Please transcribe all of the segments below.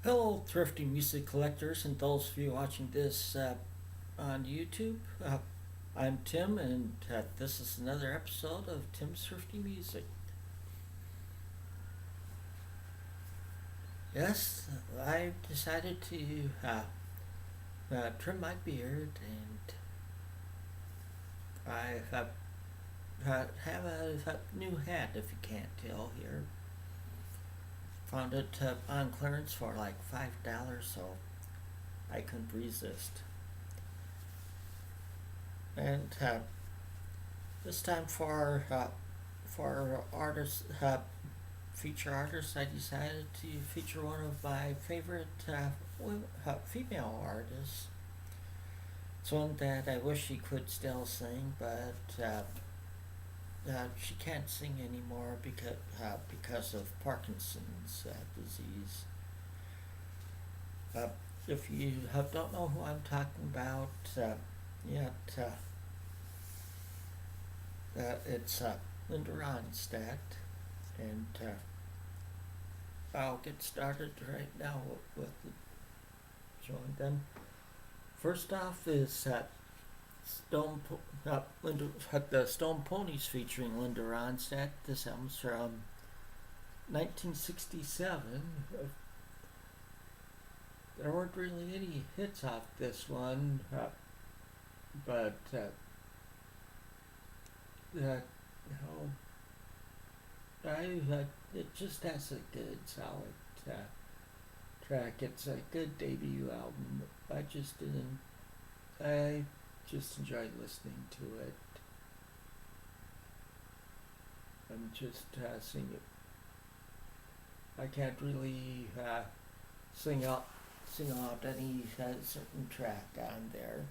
Hello, thrifty music collectors, and those of you watching this on YouTube. I'm Tim, and this is another episode of Tim's Thrifty Music. Yes, I decided to trim my beard, and I have a new hat, if you can't tell here. Found it on clearance for like $5, so I couldn't resist. And this time for artists feature artists, I decided to feature one of my favorite female artists. It's one that I wish she could still sing, but she can't sing anymore because of Parkinson's disease. Uh, if you don't know who I'm talking about yet, it's Linda Ronstadt, and I'll get started right now with showing them. First off is the Stone Ponies featuring Linda Ronstadt. This album's from 1967. There weren't really any hits off this one, but it just has a good, solid track. It's a good debut album. I just enjoyed listening to it. I'm just singing it. I can't really sing out any certain track on there.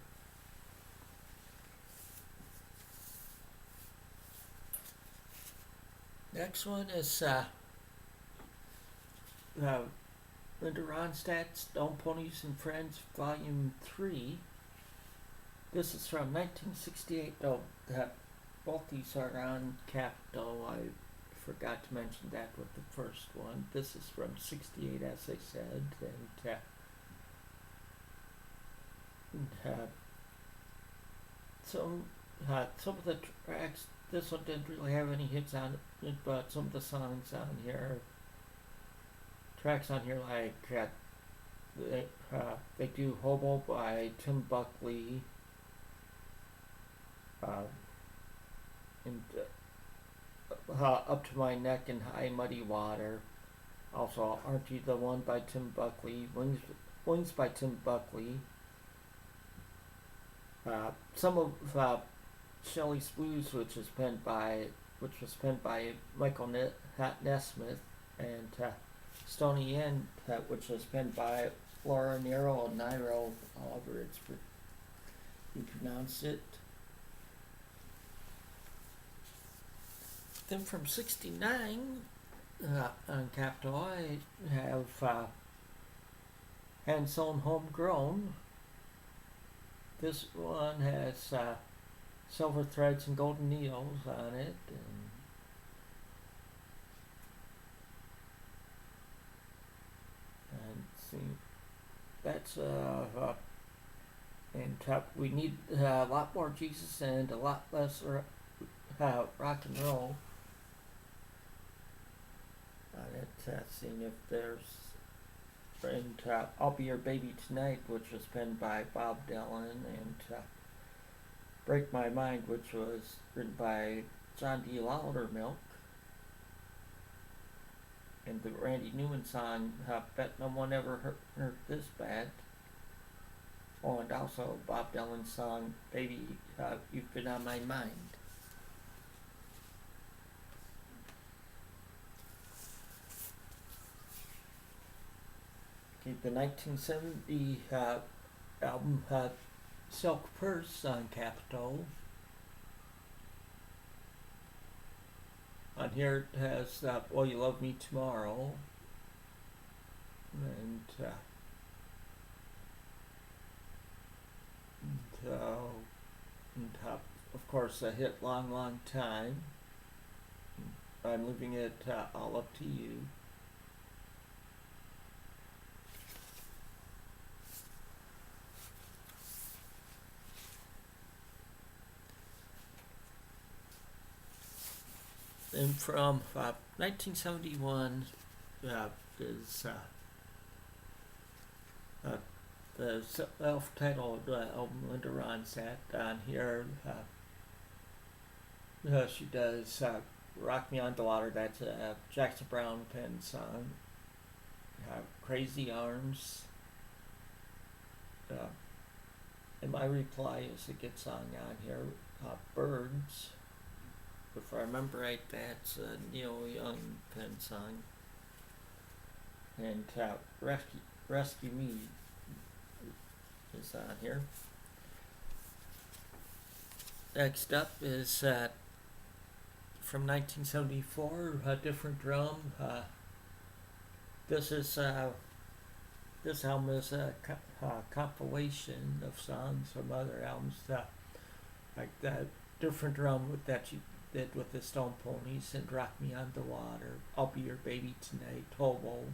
Next one is Linda Ronstadt's Stone Ponies and Friends Volume 3. This is from 1968. Oh, both these are on Capitol. I forgot to mention that with the first one. This is from 68, as I said. And some of the tracks, this one didn't really have any hits on it, but some of the songs on here, tracks on here like they do Hobo by Tim Buckley, and Up to My Neck in High Muddy Water. Also, Aren't You the One by Tim Buckley, Wings by Tim Buckley. Some of Shelley's Blues, which was penned by Michael Nesmith, and Stony End, which was penned by Laura Nero, however you pronounce it. Then from '69 on Capitol, I have Hand Sewn Homegrown. This one has silver threads and golden needles on it, and see, that's and we need a lot more Jesus and a lot less rock and roll on it. Seeing if there's, and I'll Be Your Baby Tonight, which was penned by Bob Dylan, and Break My Mind, which was written by John D. Loudermilk, and the Randy Newman song, Bet No One Ever Hurt This Bad. Oh, and also Bob Dylan's song, Baby, You've Been on My Mind. Okay, the 1970 album Silk Purse on Capitol. On here it has Will You Love Me Tomorrow, and of course a hit Long Long Time. I'm leaving it all up to you. from 1971 is uh, the self-titled album Linda Ronstadt. On here, she does "Rock Me on the Water." That's a Jackson Browne pen song. "Crazy Arms." And my reply is a good song on here. "Birds." If I remember right, that's a Neil Young pen song. And Rescue Me is on here. Next up is from 1974, A Different Drum. This album is a compilation of songs from other albums, like that Different Drum that you did with the Stone Ponies, and "Rock Me on the Water," "I'll Be Your Baby Tonight," "Hobo,"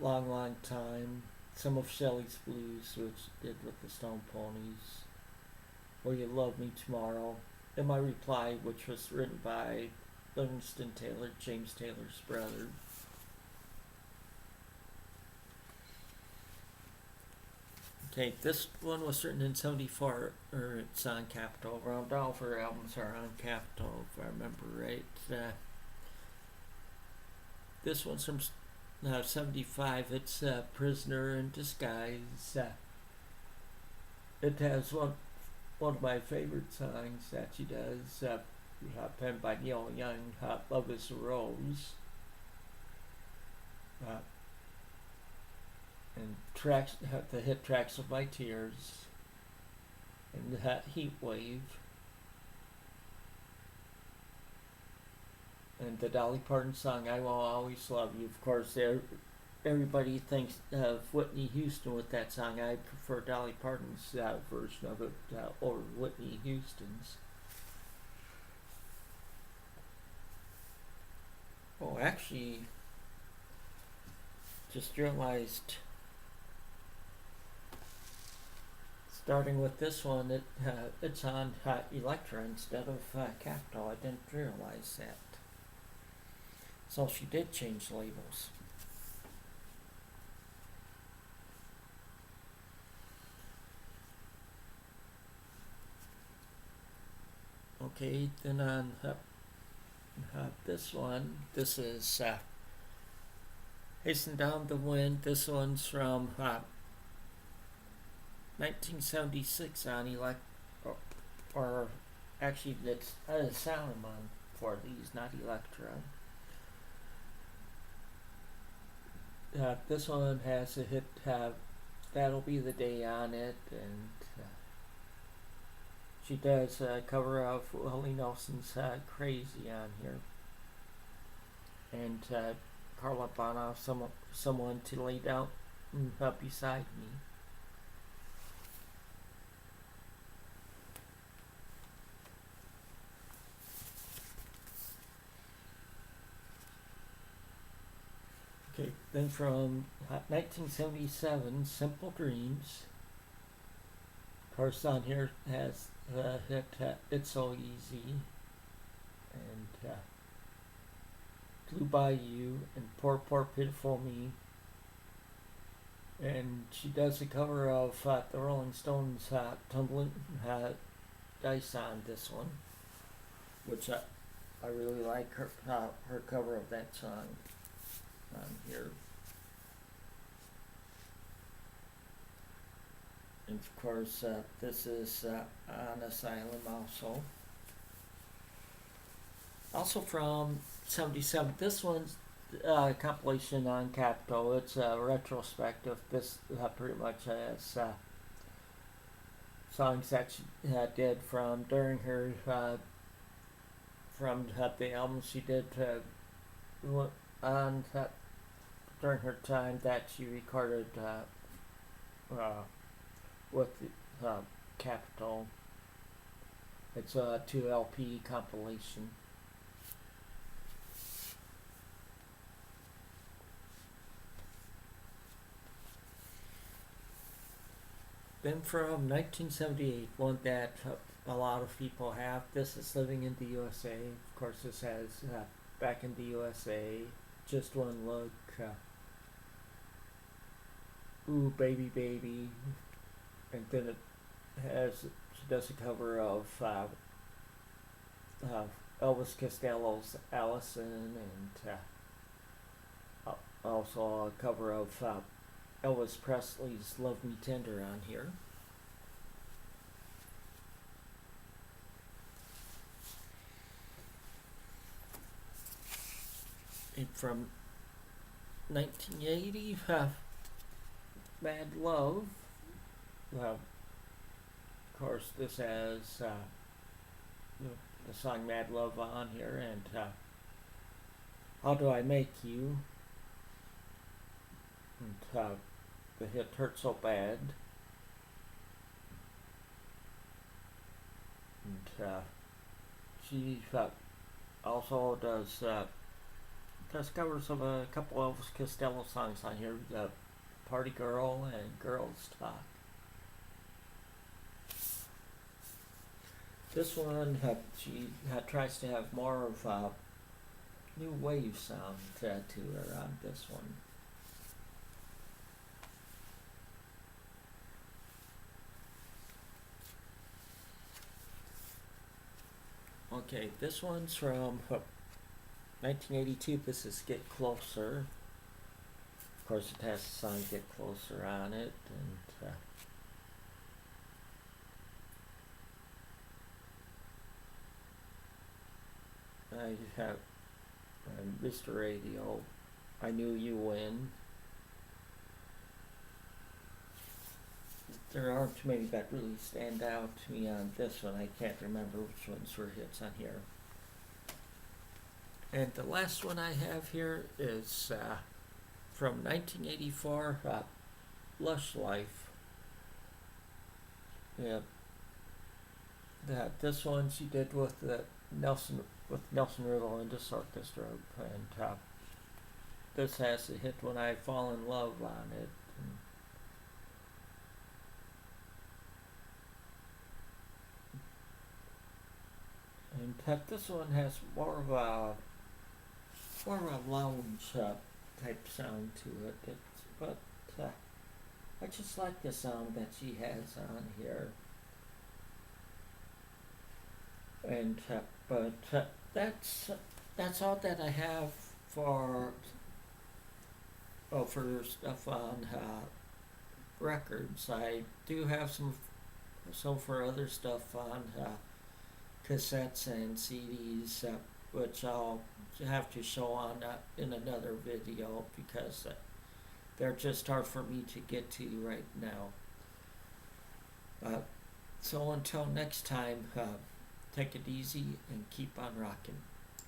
"Long Long Time," some of Shelley's Blues, which did with the Stone Ponies, "Will You Love Me Tomorrow," and my reply, which was written by Livingston Taylor, James Taylor's brother. Okay, this one was written in 74, or it's on Capitol. Around all of her albums are on Capitol, if I remember right. This one's from 75. It's "Prisoner in Disguise." It has one of my favorite songs that she does, penned by Neil Young, "Love Is a Rose." And tracks, the hit tracks of "My Tears," and "Heat Wave," and the Dolly Parton song "I Will Always Love You." Of course, everybody thinks of Whitney Houston with that song. I prefer Dolly Parton's version of it over Whitney Houston's. Oh, actually, just realized, starting with this one, it's on Elektra instead of Capitol. I didn't realize that. So she did change labels. Okay, then on this one, this is "Hasten Down the Wind." This one's from 1976 on or actually it's Salomon for these, not Elektra. This one has a hit, "That'll Be the Day" on it, and she does a cover of Willie Nelson's "Crazy" on here, and Carla Bonoff, "Someone to Lay Down Beside Me." Okay, then from 1977, "Simple Dreams." Of course, on here has the hit "It's So Easy," and "Blue Bayou," and "Poor, Poor Pitiful Me." And she does a cover of the Rolling Stones' "Tumbling Dice" on this one, which I really like her cover of that song on here. And of course, this is on Asylum also. Also from 77, this one's compilation on Capitol. It's a retrospective. This pretty much has songs that she did from during her from the albums she did on during her time that she recorded with Capitol. It's a 2 LP compilation. Then from 1978, one that a lot of people have. This is Living in the USA. Of course, this has Back in the USA, Just One Look, Ooh Baby Baby, and then it has, she does a cover of Elvis Costello's Allison, and also a cover of Elvis Presley's Love Me Tender on here. And from 1980, Mad Love. Of course, this has the song Mad Love on here, and How Do I Make You, and the hit Hurt So Bad, and she also does covers of a couple Elvis Costello songs on here, Party Girl and Girls Talk. This one, she tries to have more of a new wave sound to her on this one. Okay, this one's from 1982. This is Get Closer. Of course, it has the song Get Closer on it, and I have Mr. Radio, I Knew You When. There aren't too many that really stand out to me on this one. I can't remember which ones were hits on here. And the last one I have here is from 1984, Lush Life. Yeah, this one she did with Nelson Riddle and this orchestra, and this has a hit When I Fall in Love on it. And this one has more of a lounge type sound to it. But I just like the sound that she has on here. And but that's all that I have for stuff on records. I do have some for other stuff on cassettes and CDs, which I'll have to show on in another video because they're just hard for me to get to right now. So until next time, take it easy and keep on rocking.